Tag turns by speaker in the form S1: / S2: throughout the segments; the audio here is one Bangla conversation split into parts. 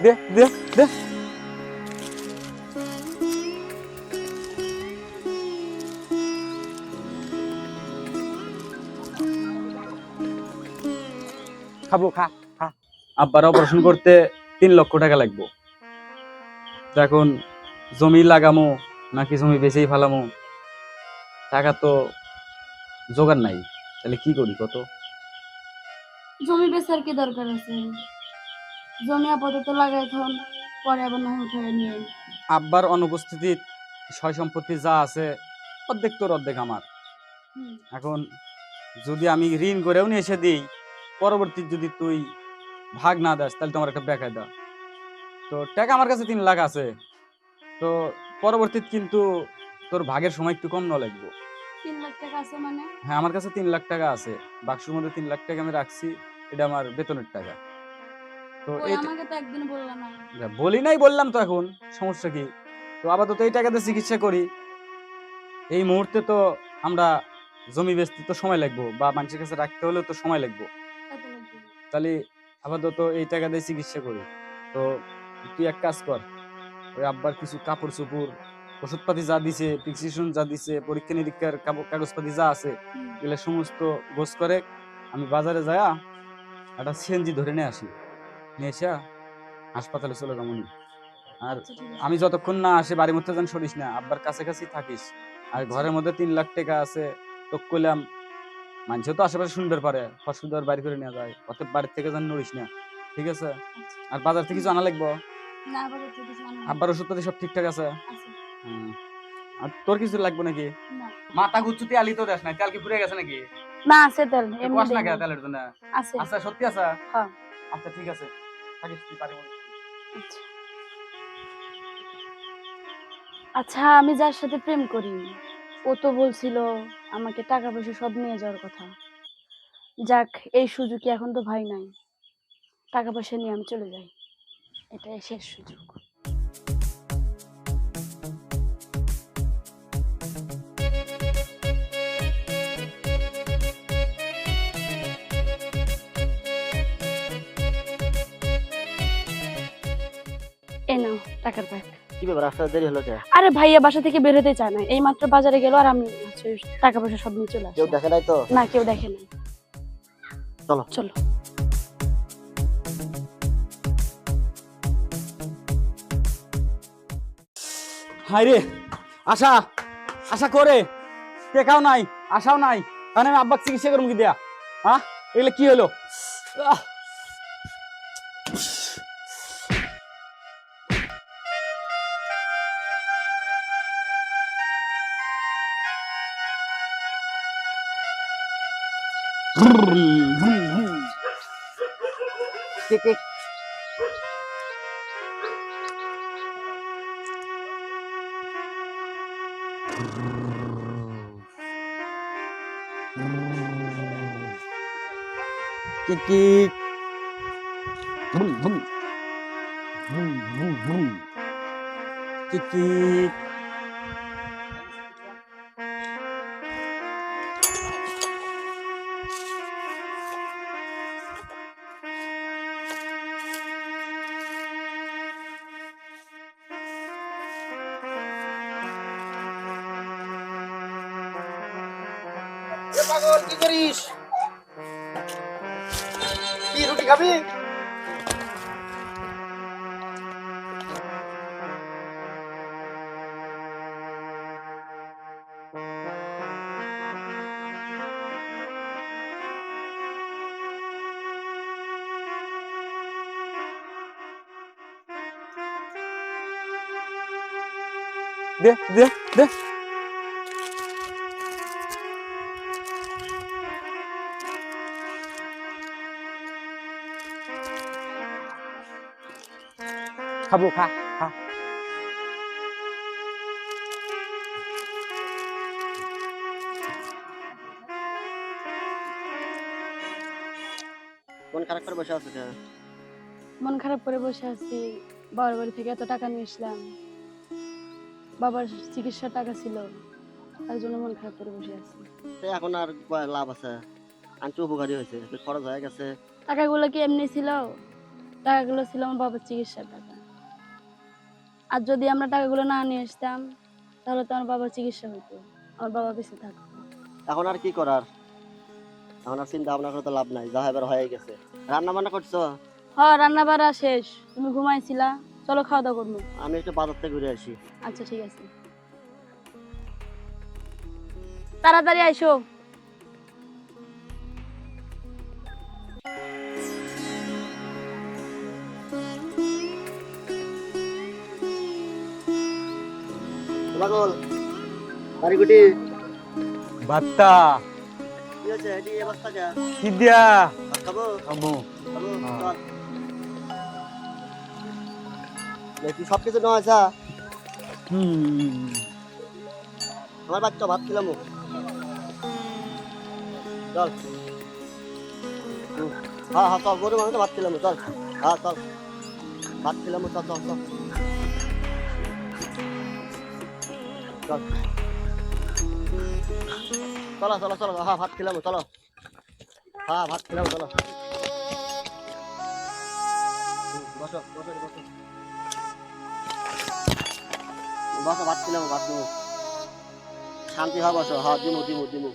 S1: দে দে দে। খাবো, খা খা। আব্বার অপারেশন করতে 3 লক্ষ টাকা লাগবে। তো এখন জমি লাগামো নাকি জমি বেচেই ফেলামো, টাকা তো জোগাড় নাই। তাহলে কি করি কত?
S2: জমি বেচার কি দরকার আছে? জমি আপাতত লাগাই থাকুন, পরে আবার না উঠে নিয়ে।
S1: আব্বার অনুপস্থিতিত সয় সম্পত্তি যা আছে অর্ধেক তোর অর্ধেক আমার। এখন যদি আমি ঋণ করেও নিয়ে এসে দিই, পরবর্তী যদি তুই ভাগ না দাস তাহলে তোমার একটা বেকায়দা। তো টাকা আমার কাছে 3 লাখ আছে, তো পরবর্তীতে কিন্তু তোর ভাগের সময় একটু কম না লাগবে।
S2: 3 লাখ টাকা আছে মানে?
S1: হ্যাঁ, আমার কাছে 3 লাখ টাকা আছে। বাক্সের মধ্যে 3 লাখ টাকা আমি রাখছি, এটা আমার বেতনের টাকা। তো
S2: ওই
S1: এই
S2: আমাকে তো একদিন বললাম না।
S1: বলি নাই, বললাম তো, এখন সমস্যা কি? তো আপাতত এই টাকাতে চিকিৎসা করি। এই মুহূর্তে তো আমরা জমি বেচতে তো সময় লাগবে, বা মানুষের কাছে রাখতে হলেও তো সময় লাগবে।
S2: এত লাগবে।
S1: তাহলে আপাতত এই টাকা দিয়ে চিকিৎসা করি। তো তুই এক কাজ কর, ওই আব্বার কিছু কাপড় চোপড়, ওষুধপাতি যা দিছে, প্রেসক্রিপশন যা দিছে, পরীক্ষা নিরীক্ষার কাগজপাতি যা আছে, এগুলো সমস্ত গোছ করে আমি বাজারে যায়া একটা সিএনজি ধরে নিয়ে আসি, নিয়ে এসে হাসপাতালে চলে যাবো। আর
S2: আচ্ছা ঠিক আছে।
S1: আমি যতক্ষণ না আসে বাড়ির মধ্যে যেন সরিস না, আব্বার কাছাকাছি থাকিস। আর ঘরের মধ্যে 3 লাখ টাকা আছে, তো কইলাম মানুষ তো আশেপাশে শুনতে পারে, হসপিটাল বাড়ি করে নিয়ে যায়, অতএব বাড়ির থেকে যেন নড়িস না, ঠিক আছে?
S2: আচ্ছা।
S1: আর বাজার থেকে কিছু আনা লাগবো?
S2: না আপাতত কিছু আনা নেই।
S1: আব্বার ওষুধপাতি সব ঠিকঠাক আছে?
S2: আছে।
S1: হুম। আর তোর কিছু লাগবে নাকি?
S2: না।
S1: মাথা গুচ্ছুতে আলি তো দেশ না, কালকে ফুরে গেছে নাকি?
S2: না আছে তেল
S1: তো
S2: এমনি
S1: কস না
S2: দেই
S1: কে
S2: না।
S1: তেলের জন্য?
S2: আছে।
S1: আচ্ছা, সত্যি আছে?
S2: হ্যাঁ।
S1: আচ্ছা ঠিক আছে, থাকিস তুই পারি বলে।
S2: আচ্ছা। আচ্ছা আমি যার সাথে প্রেম করি, ও তো বলছিল আমাকে টাকা পয়সা সব নিয়ে যাওয়ার কথা। যাক, এই সুযোগই এখন তো ভাই নাই, টাকা পয়সা নিয়ে আমি চলে যাই, এটাই শেষ সুযোগ। এই নাও টাকার ব্যাগ।
S3: কি ব্যাপার, রাস্তা দেরি হলো কে?
S2: আরে ভাইয়া বাসা থেকে বের হতে চায় না, এই মাত্র বাজারে গেল আর আমি হচ্ছে টাকা পয়সা সব নিয়ে চলে
S3: কেউ
S2: আসলাম।
S3: দেখে নাই তো?
S2: না কেউ দেখে নাই।
S3: চলো
S2: চলো।
S1: হাই রে, আশা আশা করে টেকাও নাই, আশাও নাই, কারণ আমি আব্বাক চিকিৎসা করবো কি দেয়া? হ্যাঁ, এগুলো কি হলো? আহ!
S3: কে কে?
S1: কি কি ভুম ভুম ভুম ভুম ভুম কি কি
S3: পাগল কি করিস? কি রুটি খাবি?
S1: দে দে দে। খাবো, খা খা।
S3: মন খারাপ করে বসে আছো কেন?
S2: মন খারাপ করে বসে আছি, বাবার বাড়ি থেকে এত টাকা নিয়ে আসলাম, বাবার চিকিৎসার টাকা ছিল, তার জন্য মন খারাপ করে বসে আছি।
S3: তো এখন আর লাভ আছে? আনতে উপকারী হয়েছে, খরচ হয়ে গেছে।
S2: টাকাগুলো কি এমনি ছিল? টাকাগুলো ছিল আমার বাবার চিকিৎসার টাকা। আর যদি আমরা টাকাগুলো না নিয়ে আসতাম তাহলে তো আমার বাবার চিকিৎসা হতো, আমার বাবা বেঁচে থাকতো।
S3: এখন আর কি করার? এখন আর চিন্তা ভাবনা করে তো লাভ নাই, যা এবার হয়ে গেছে। রান্না বান্না করছো?
S2: রান্না বাড়া শেষ, তুমি ঘুমাইছিলা, চলো খাওয়া দাওয়া করবো।
S3: আমি একটু বাজার থেকে ঘুরে আসি।
S2: আচ্ছা ঠিক আছে, তাড়াতাড়ি আইসো।
S3: পাগল বাড়িগুটি
S1: বাত্তা
S3: কি হয়েছে? এটি এই অবস্থা কে?
S1: কি দিয়া
S3: ভাত খাবো?
S1: আম্মু
S3: খাবো?
S1: হ্যাঁ।
S3: চল। তুই সবকিছু নেওয়া আছে? আমার বাচ্চা ভাত খেলাম। চল। হ্যাঁ হ্যাঁ চল, গরু মানুষ ভাত খেলাম, চল। হ্যাঁ চল, ভাত খেলাম, চল চল চল চল। চলো চলো চলো, হ্যাঁ ভাত খেলাম, চলো। হ্যাঁ ভাত খেলাম, চলো। বসো বসো বসো বসো, ভাত খেলাম, ভাত দিব। শান্তি হওয়া বসো। হ্যাঁ দিমু দিমু দিমু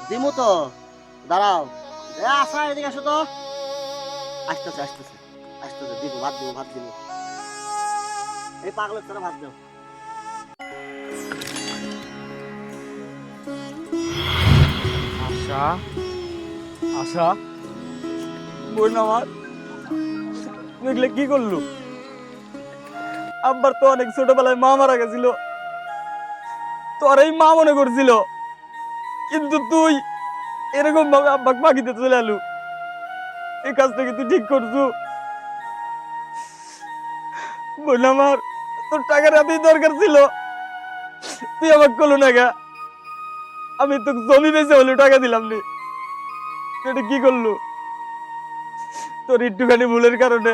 S3: দিমু তো, দাঁড়াও। আসা এদিকে আসো তো। আসতেছে আসতেছে আসতেছে, দিব ভাত দিব, ভাত দিব। এই পাগলের তোরা ভাত দাও।
S1: আশা আশা বোন আমার দেখলে কি করলু? আব্বার তো অনেক ছোটবেলায় মা মারা গেছিল, তোর এই মা মনে করছিল, কিন্তু তুই এরকম ভাবে আব্বাকে বাকিতে চলে আলু। এই কাজটা কি তুই ঠিক করছু? বোন আমার, তোর টাকার এতই দরকার ছিল, তুই আমাকে করলু না গা? আমি তোকে জমি বেঁচে হলেও টাকা দিলাম নি, তুই এটা কি করলু? তোর একটুখানি ভুলের কারণে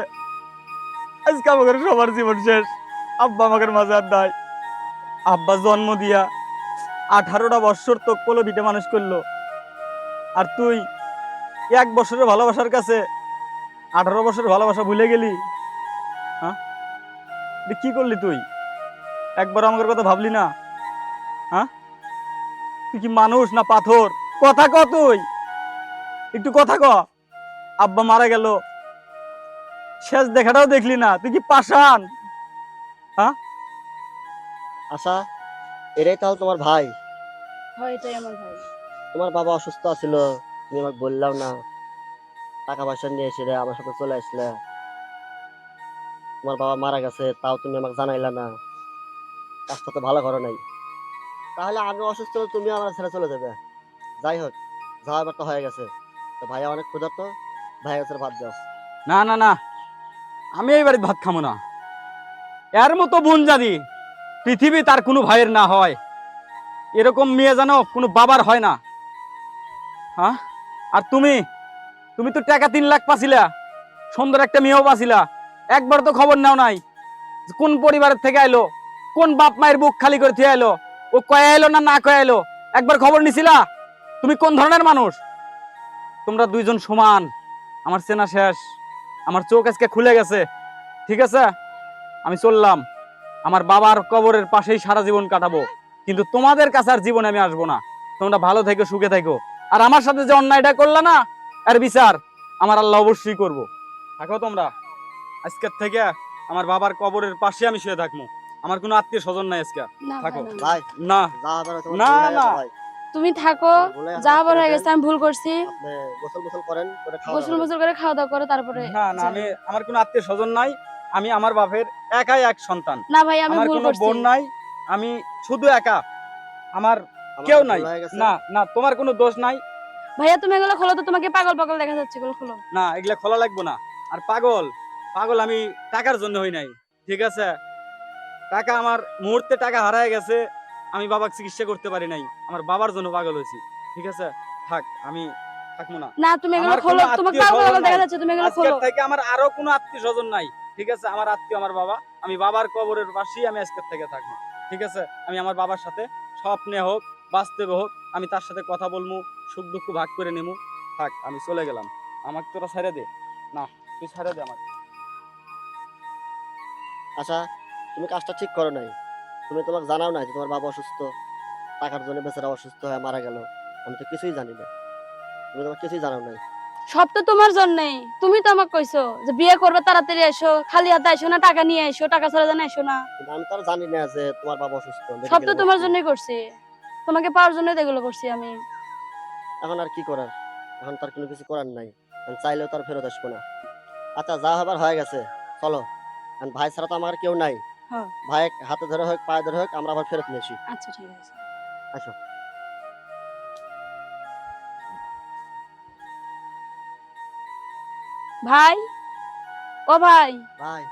S1: আজকে আমাদের সবার জীবন শেষ। আব্বা আমাদের মাঝে আর নাই। আব্বা জন্ম দিয়া 18টা বৎসর তো কোলে পিঠে মানুষ করলো, আর তুই 1 বছরের ভালোবাসার কাছে 18 বছরের ভালোবাসা ভুলে গেলি? হ্যাঁ, এটা কি করলি তুই? একবার আমাদের কথা ভাবলি না? হ্যাঁ, তুই কি মানুষ না পাথর? কথা ক, তুই একটু কথা ক। আব্বা মারা গেল, শেষ দেখাটাও দেখলি না, তুই কি পাষাণ? হ্যাঁ,
S3: আশা, এটাই তাহলে তোমার ভাই?
S2: হয়, এটাই আমার ভাই।
S3: তোমার বাবা অসুস্থ ছিল, তুমি আমাকে বললাম না, টাকা পয়সা নিয়ে এসে আমার সাথে চলে আসলে। তোমার বাবা মারা গেছে, তাও তুমি আমাকে জানাইলা না, কাজটা তো ভালো করো নাই। তাহলে আমি অসুস্থ হলে তুমি আমার ছেড়ে চলে যাবে? যাই হোক, যাওয়ার তো হয়ে গেছে। তো ভাইয়া অনেক ক্ষুধার্ত, ভাইয়া কাছে ভাত দাও।
S1: না না না, আমি এই বাড়িতে ভাত খাবো না। এর মতো বোন জানি পৃথিবী তার কোনো ভাইয়ের না হয়, এরকম মেয়ে জানো কোনো বাবার হয় না। হ্যাঁ, আর তুমি তুমি তো টাকা 3 লাখ পাছিলা, সুন্দর একটা মেয়েও পাছিলা, একবার তো খবর নাও নাই যে কোন পরিবারের থেকে আইলো, কোন বাপ মায়ের বুক খালি করে থিয়ে আইলো, ও কয়ে আইলো না না কয়ে আইলো, একবার খবর নিছিলা? তুমি কোন ধরনের মানুষ? তোমরা দুইজন সমান, আমার চেনা শেষ, আমার চোখ আজকে খুলে গেছে। ঠিক আছে, আমি চললাম, আমার বাবার কবরের পাশেই সারা জীবন কাটাবো, কিন্তু তোমাদের কাছে আর জীবনে আমি আসবো না। তোমরা ভালো থেকো, সুখে থেকো, আর আমার সাথে যে অন্যায়টা করলা না, এর বিচার আমার আল্লাহ অবশ্যই করবো। থাকো তোমরা, আজকের থেকে আমার বাবার কবরের পাশে আমি শুয়ে থাকবো। আমার কোনো আত্মীয় স্বজন নাই আজকে।
S2: না
S1: থাকো।
S2: ভাই, না।
S3: ভাই
S1: না
S3: যা হবে তোমার
S1: না,
S3: ভুল হয়ে
S1: না।
S3: গেছে ভাই।
S2: তুমি থাকো,
S3: আমার ভুল হয়ে
S2: যা
S3: গেছে,
S2: বড় হয়ে
S3: করে
S2: গেছে, আমি ভুল করছি।
S3: আপনি গোসল গোসল করেন, করে খাওয়া
S2: গোসল
S3: দাওয়া
S2: মোসল করে খাওয়া দাওয়া করো, তারপরে
S1: না না,
S2: যাও।
S1: আমি আমার কোনো আত্মীয় স্বজন নাই, আমি আমার বাপের একাই এক সন্তান।
S2: না ভাই, আমি
S1: আমার
S2: ভুল
S1: কোনো
S2: করছি।
S1: বোন নাই, আমি শুধু একা, আমার
S3: আমার
S1: কেউ
S3: ভুল
S1: নাই।
S3: হয়ে গেছে।
S1: না না, তোমার কোনো দোষ নাই।
S2: ভাইয়া তুমি এগুলো খোলো তো, তোমাকে পাগল পাগল দেখা যাচ্ছে, এগুলো খোলো।
S1: না, এগুলা খোলা লাগবো না। আর পাগল পাগল আমি টাকার জন্য হই নাই, ঠিক আছে? টাকা আমার মুহূর্তে টাকা হারায় গেছে, আমি বাবাকে চিকিৎসা করতে পারি নাই, আমার বাবার জন্য পাগল হয়েছি। ঠিক আছে, থাক, আমি থাকবো না।
S2: না তুমি এগুলো
S1: আমার
S2: খোলো,
S1: কোনো
S2: তোমাকে
S1: আত্মীয়
S2: পাগল
S1: স্বজন
S2: পাগল দেখা
S1: নাই।
S2: যাচ্ছে, তুমি এগুলো
S1: আজকের
S2: খোলো।
S1: থেকে আমার আরো কোনো আত্মীয় স্বজন নাই। ঠিক আছে, আমার আত্মীয় আমার বাবা, আমি বাবার কবরের পাশেই আমি আজকের থেকে থাকবো। ঠিক আছে, আমি আমার বাবার সাথে স্বপ্নে হোক বাস্তবে হোক আমি তার সাথে কথা বলবো, সুখ দুঃখ ভাগ করে নেবো। থাক, আমি চলে গেলাম, আমাকে তোরা ছেড়ে দে। না তুই ছেড়ে দে আমার।
S3: আচ্ছা, তুমি কাজটা ঠিক করো নাই। তুমি তোমাকে জানাও নাই যে তোমার বাবা অসুস্থ, টাকার জন্য বেচারা অসুস্থ হয়ে মারা গেল। আমি তো কিছুই জানি না, তুমি তোমাকে কিছুই জানাও নাই।
S2: সব তো তোমার জন্যই। তুমি তো আমাকে কইছো যে বিয়ে করবে তাড়াতাড়ি এসো, খালি হাতে এসো না, টাকা নিয়ে এসো, টাকা ছাড়া জানা এসো না।
S3: কিন্তু আমি তো আর জানি না যে তোমার বাবা অসুস্থ,
S2: সব তো
S3: মেডিকেলে
S2: তোমার
S3: ভর্তি।
S2: জন্যই করছি, তোমাকে পাওয়ার জন্যই তো এগুলো করছি আমি।
S3: এখন আর কি করার, এখন তার কোনো কিছু করার নাই। আমি চাইলেও তার ফেরত আসবো না। আচ্ছা, যা হবার হয়ে গেছে, চলো। কারণ ভাই ছাড়া তো আমার কেউ নাই।
S2: হ্যাঁ,
S3: ভাই হাতে ধরে হোক পায়ে ধরে হোক আমরা আবার ফেরত নিয়ে আসি।
S2: আচ্ছা ঠিক আছে।
S3: আসো।
S2: ভাই, ও ভাই,
S3: ভাই।